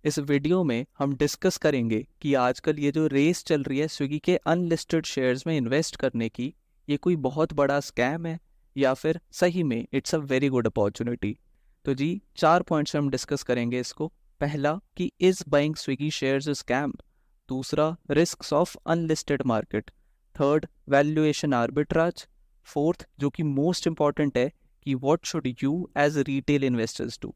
इस वीडियो में हम डिस्कस करेंगे कि आजकल ये जो रेस चल रही है स्विगी के अनलिस्टेड शेयर्स में इन्वेस्ट करने की, ये कोई बहुत बड़ा स्कैम है या फिर सही में it's a very good opportunity. तो जी 4 पॉइंट्स हम डिस्कस करेंगे इसको। पहला कि is buying Swiggy shares a scam. दूसरा, risks of unlisted market. Third, valuation arbitrage. Fourth, जो कि मोस्ट इंपॉर्टेंट है, कि what should you as retail investors do.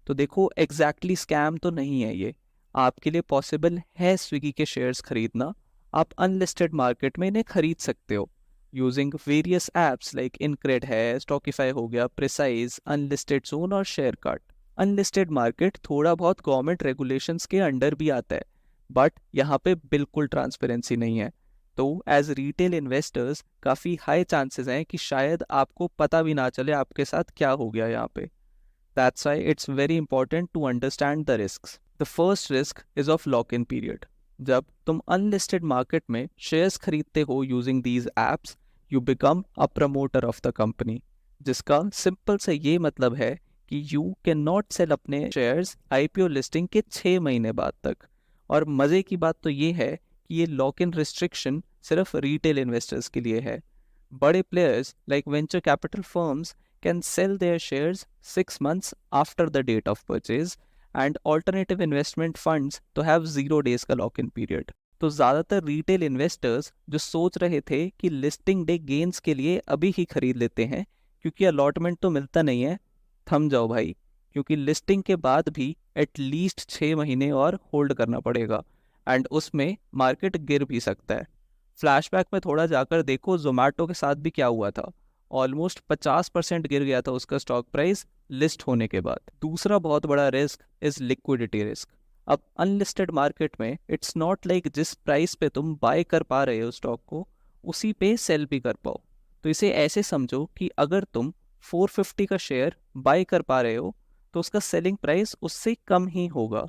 तो देखो एग्जैक्टली स्कैम तो नहीं है ये, आपके लिए पॉसिबल है स्विगी के शेयर्स खरीदना। आप अनलिस्टेड मार्केट में इन्हें खरीद सकते हो using various apps like InCred है, स्टॉकिफाई हो गया, प्रिसाइज, अनलिस्टेड जोन और शेयर कार्ट। अनलिस्टेड मार्केट थोड़ा बहुत गवर्नमेंट रेगुलेशंस के अंडर भी आता है, बट यहाँ पे बिल्कुल ट्रांसपेरेंसी नहीं है। तो एज रिटेल इन्वेस्टर्स काफ़ी हाई चांसेस हैं कि शायद आपको पता भी ना चले आपके साथ क्या हो गया यहाँ पे। That's why it's very important to understand the risks. The first risk is of lock-in period. जब तुम अनलिस्टेड मार्केट में शेयर्स खरीदते हो using these apps, you become a promoter of the company, जिसका सिंपल से ये मतलब है कि यू कैन नॉट सेल अपने शेयर्स आईपीओ लिस्टिंग के 6 महीने बाद तक। और मज़े की बात तो ये है कि ये लॉक इन रिस्ट्रिक्शन सिर्फ रिटेल इन्वेस्टर्स के लिए है। बड़े players like venture capital firms can sell their shares 6 months after the date of purchase and alternative investment funds to have 0 days का लॉक-इन पीरियड। तो ज़्यादातर रिटेल इन्वेस्टर्स जो सोच रहे थे कि लिस्टिंग डे गेन्स के लिए अभी ही खरीद लेते हैं क्योंकि अलॉटमेंट तो मिलता नहीं है, थम जाओ भाई, क्योंकि लिस्टिंग के बाद भी एटलीस्ट 6 महीने और होल्ड करना पड़ेगा एंड उसमें मार्केट गिर भी सकता है। फ्लैशबैक में थोड़ा जाकर देखो जोमेटो के साथ भी क्या हुआ था, ऑलमोस्ट 50% गिर गया था उसका स्टॉक प्राइस लिस्ट होने के बाद। दूसरा बहुत बड़ा रिस्क इज लिक्विडिटी रिस्क। अब अनलिस्टेड मार्केट में इट्स नॉट लाइक जिस प्राइस पे तुम बाय कर पा रहे हो स्टॉक को उसी पे सेल भी कर पाओ। तो इसे ऐसे समझो कि अगर तुम 450 का शेयर बाय कर पा रहे हो तो उसका सेलिंग प्राइस उससे कम ही होगा।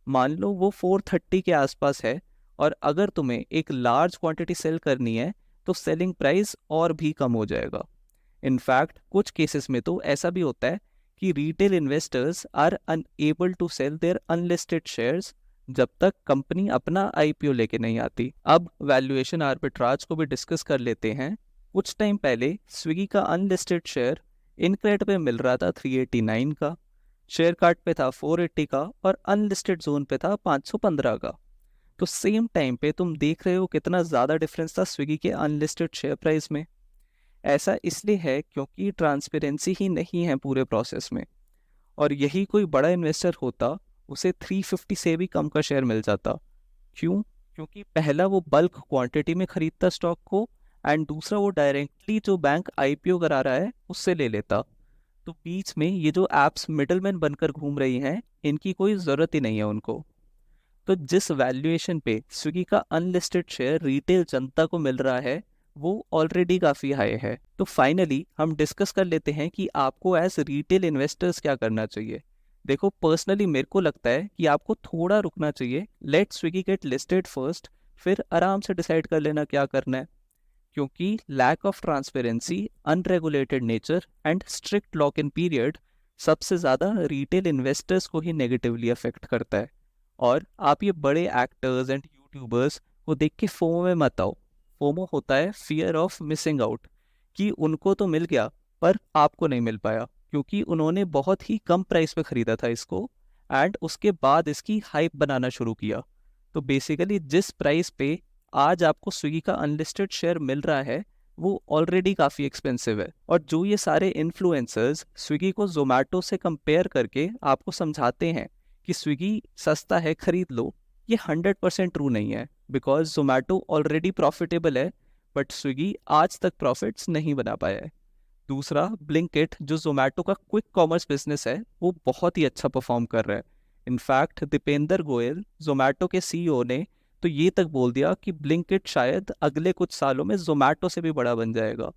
मान लो वो 430 के आसपास है, और अगर तुम्हें एक लार्ज क्वांटिटी सेल करनी है तो सेलिंग प्राइस और भी कम हो जाएगा। इनफैक्ट कुछ केसेस में तो ऐसा भी होता है कि retail investors are unable to sell their unlisted shares जब तक कंपनी अपना आईपीओ लेके नहीं आती। अब वैल्यूएशन आर्बिट्राज को भी डिस्कस कर लेते हैं। कुछ टाइम पहले स्विगी का अनलिस्टेड शेयर इनक्रेड पे मिल रहा था 389 का, शेयर कार्ट पे था 480 का और अनलिस्टेड जोन पे था 515 का। तो सेम टाइम पे तुम देख रहे हो कितना ज़्यादा डिफरेंस था स्विगी के अनलिस्टेड शेयर प्राइस में। ऐसा इसलिए है क्योंकि ट्रांसपेरेंसी ही नहीं है पूरे प्रोसेस में, और यही कोई बड़ा इन्वेस्टर होता उसे 350 से भी कम का शेयर मिल जाता। क्यों? क्योंकि पहला वो बल्क क्वांटिटी में खरीदता स्टॉक को एंड दूसरा वो डायरेक्टली जो बैंक आईपीओ करा रहा है उससे ले लेता। तो बीच में ये जो एप्स मिडलमैन बनकर घूम रही हैं, इनकी कोई ज़रूरत ही नहीं है उनको। तो जिस वैल्यूएशन पे स्विगी का अनलिस्टेड शेयर रिटेल जनता को मिल रहा है वो ऑलरेडी काफ़ी हाई है। तो फाइनली हम डिस्कस कर लेते हैं कि आपको एज रिटेल इन्वेस्टर्स क्या करना चाहिए। देखो पर्सनली मेरे को लगता है कि आपको थोड़ा रुकना चाहिए, let Swiggy get listed first, फिर आराम से डिसाइड कर लेना क्या करना है। क्योंकि lack of transparency, unregulated nature and strict lock in period सबसे ज़्यादा रिटेल इन्वेस्टर्स को ही नेगेटिवली अफेक्ट करता है। और आप ये बड़े एक्टर्स एंड यूट्यूबर्स को देख के फोमो में मत आओ। फोमो होता है फियर ऑफ मिसिंग आउट, कि उनको तो मिल गया पर आपको नहीं मिल पाया क्योंकि उन्होंने बहुत ही कम प्राइस पे खरीदा था इसको एंड उसके बाद इसकी हाइप बनाना शुरू किया। तो बेसिकली जिस प्राइस पे आज आपको स्विगी का अनलिस्टेड शेयर मिल रहा है वो ऑलरेडी काफ़ी एक्सपेंसिव है। और जो ये सारे इन्फ्लुएंसर्स स्विगी को जोमेटो से कंपेयर करके आपको समझाते हैं कि स्विगी सस्ता है खरीद लो, ये 100% ट्रू नहीं है, बिकॉज जोमेटो ऑलरेडी प्रॉफिटेबल है बट स्विगी आज तक प्रॉफिट्स नहीं बना पाया है। दूसरा, ब्लिंकिट जो जोमेटो का क्विक कॉमर्स बिजनेस है वो बहुत ही अच्छा परफॉर्म कर रहा है। इनफैक्ट दीपेंद्र गोयल जोमेटो के सीईओ ने तो ये तक बोल दिया कि ब्लिंकिट शायद अगले कुछ सालों में जोमेटो से भी बड़ा बन जाएगा।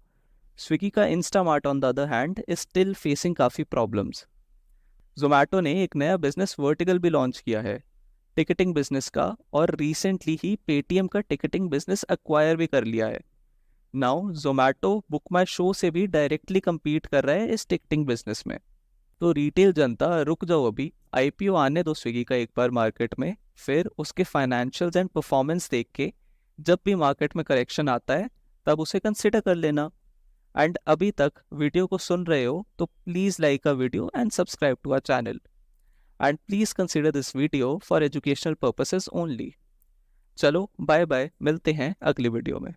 स्विगी का Instamart on the other hand is still facing काफ़ी प्रॉब्लम्स। जोमेटो ने एक नया बिजनेस वर्टिकल भी लॉन्च किया है, टिकटिंग बिजनेस का, और रिसेंटली ही पेटीएम का टिकटिंग बिजनेस एक्वायर भी कर लिया है। नाउ जोमेटो बुक माई शो से भी डायरेक्टली compete कर रहा है इस टिकटिंग बिजनेस में। तो रिटेल जनता रुक जाओ, अभी आईपीओ आने दो स्विगी का एक बार मार्केट में, फिर उसके फाइनेंशियल्स एंड परफॉर्मेंस देख के जब भी मार्केट में करेक्शन आता है तब उसे कंसिडर कर लेना। एंड अभी तक वीडियो को सुन रहे हो तो please like a video and subscribe to our channel, and please consider this video for educational purposes only. चलो बाय बाय, मिलते हैं अगली वीडियो में।